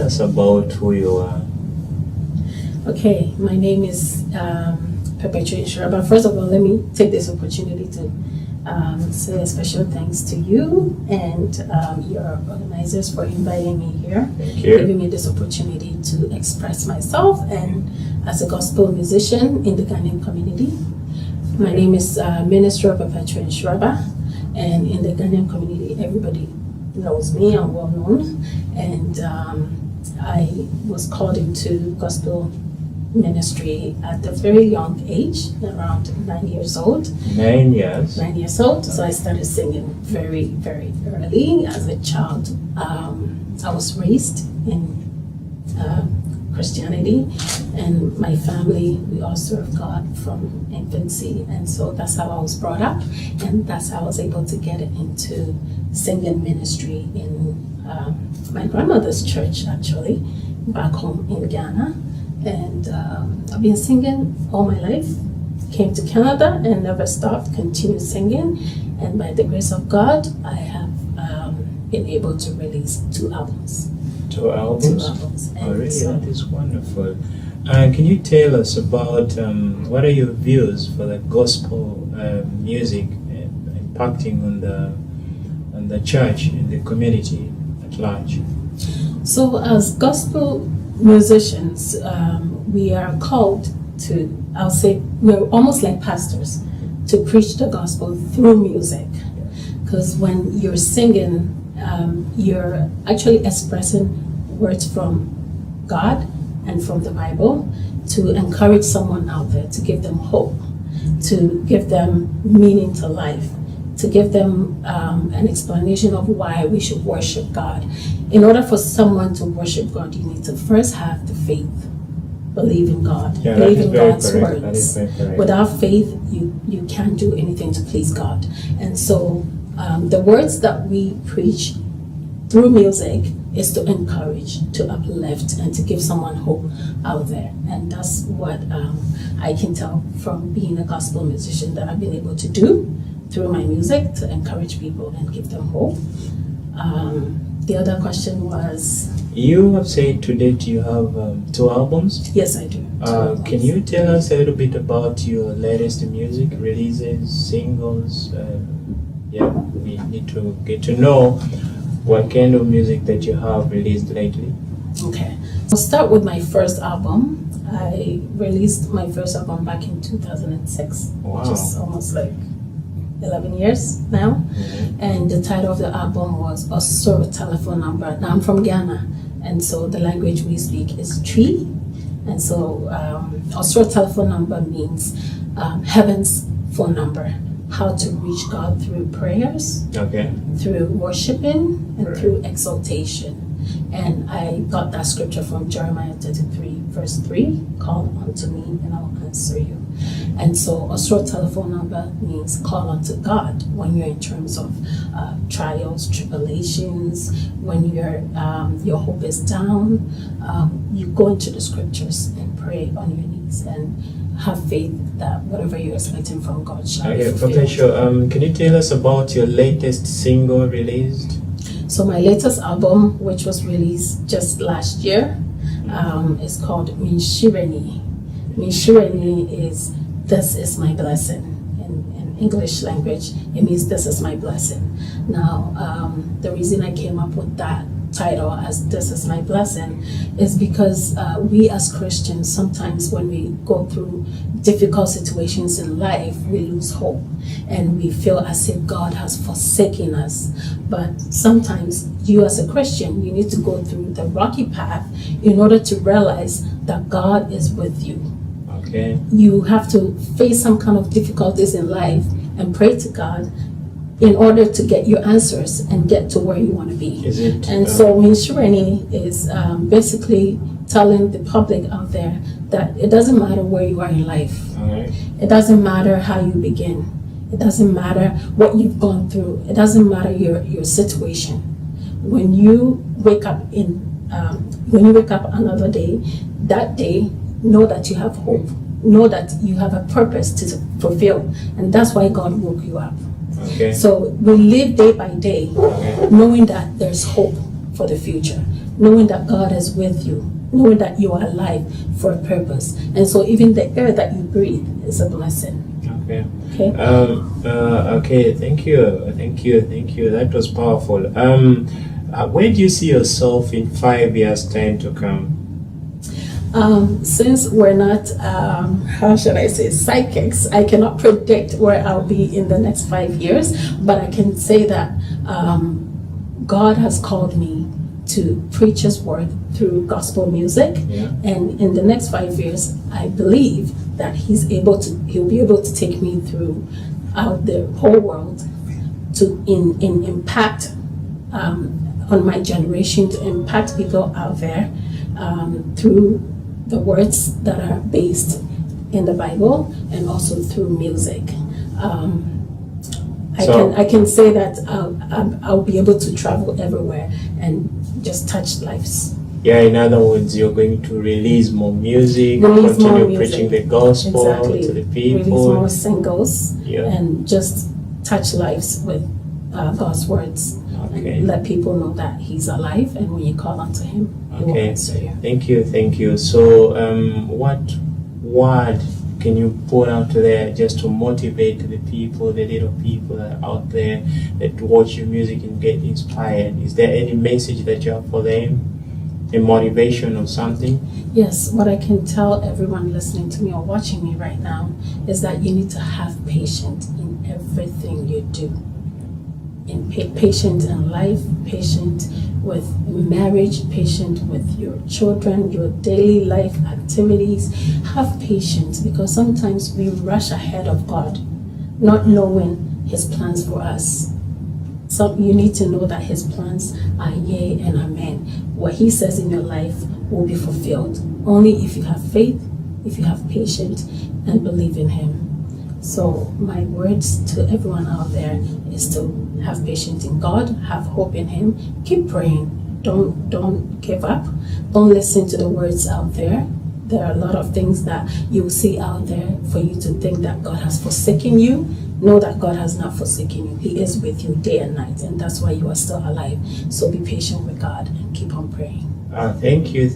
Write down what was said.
us about who you are. Okay, my name is Perpetual Nhyiraba. First of all, let me take this opportunity to say a special thanks to you and your organizers for inviting me here, giving me this opportunity to express myself and as a gospel musician in the Ghanaian community. My name is Ministrel Perpetual Nhyiraba, and in the Ghanaian community, everybody knows me. I'm well known, and I was called into gospel ministry at a very young age, around 9 years old. 9 years? 9 years old. So I started singing very, very early as a child. I was raised in Christianity, and my family, we all serve God from infancy, and so that's how I was brought up, and that's how I was able to get into singing ministry in my grandmother's church, actually, back home in Ghana. And I've been singing all my life. Came to Canada and never stopped, continued singing. And by the grace of God, I have been able to release 2 albums. 2 albums? 2 albums. Oh, really? So, that is wonderful. Can you tell us about what are your views for the gospel music impacting on the church and the community at large? So, as gospel musicians, we are called to, I'll say, we're almost like pastors, to preach the gospel through music. Because when you're singing, you're actually expressing words from God and from the Bible to encourage someone out there, to give them hope, to give them meaning to life, to give them an explanation of why we should worship God. In order for someone to worship God, you need to first have the faith, believe in God, believe in God's words. Without faith, you can't do anything to please God. And so the words that we preach through music is to encourage, to uplift, and to give someone hope out there. And that's what I can tell from being a gospel musician that I've been able to do through my music, to encourage people and give them hope. The other question was... You have said to date you have 2 albums? Yes, I do. Can you tell us a little bit about your latest music releases, singles? We need to get to know what kind of music that you have released lately. Okay. I'll start with my first album. I released my first album back in 2006, which is almost like 11 years now. Mm-hmm. And the title of the album was Osoro Telephone Number. Now I'm from Ghana, and so the language we speak is Tree. And so Osoro Telephone Number means heaven's phone number. How to reach God through prayers, through worshiping, and through exaltation. And I got that scripture from Jeremiah 33, verse 3, call unto me and I'll answer you. And so Osoro Telephone Number means call unto God when you're in terms of trials, tribulations, when your hope is down. You go into the scriptures and pray on your knees and have faith that whatever you're expecting from God shall be fulfilled. Okay, sure. Can you tell us about your latest single released? So my latest album, which was released just last year, is called Nhyiraba. Nhyiraba is "This is my blessing." In English language, it means "This is my blessing." Now, the reason I came up with that title as "This is my blessing" is because we as Christians, sometimes when we go through difficult situations in life, we lose hope and we feel as if God has forsaken us. But sometimes you as a Christian, you need to go through the rocky path in order to realize that God is with you. Okay. You have to face some kind of difficulties in life and pray to God in order to get your answers and get to where you want to be. So Nhyiraba is basically telling the public out there that it doesn't matter where you are in life. It doesn't matter how you begin. It doesn't matter what you've gone through. It doesn't matter your situation. When you wake up another day, that day, know that you have hope. Know that you have a purpose to fulfill, and that's why God woke you up. So we live day by day, knowing that there's hope for the future, knowing that God is with you, knowing that you are alive for a purpose. And so even the air that you breathe is a blessing. Okay. Okay. Okay. Thank you. That was powerful. Where do you see yourself in 5 years' time to come? Since we're not, how should I say, psychics, I cannot predict where I'll be in the next 5 years, but I can say that God has called me to preach His word through gospel music, and in the next 5 years, I believe that He'll be able to take me through out the whole world to impact on my generation, to impact people out there through the words that are based in the Bible and also through music. I can say that I'll be able to travel everywhere and just touch lives. Yeah, in other words, you're going to release more music, continue preaching the gospel to the people. Release more singles and just touch lives with God's words. Okay. And let people know that He's alive, and when you call unto Him, He will answer you. Thank you. So, what word can you put out there just to motivate the people, the little people that are out there that watch your music and get inspired? Is there any message that you have for them? A motivation or something? Yes, what I can tell everyone listening to me or watching me right now is that you need to have patience in everything you do. Patient in life, patient with marriage, patient with your children, your daily life activities. Have patience, because sometimes we rush ahead of God, not knowing His plans for us. So you need to know that His plans are yea and amen. What He says in your life will be fulfilled only if you have faith, if you have patience, and believe in Him. So my words to everyone out there is to have patience in God, have hope in Him, keep praying, don't give up, don't listen to the words out there. There are a lot of things that you will see out there for you to think that God has forsaken you. Know that God has not forsaken you. He is with you day and night, and that's why you are still alive. So be patient with God and keep on praying. Thank you.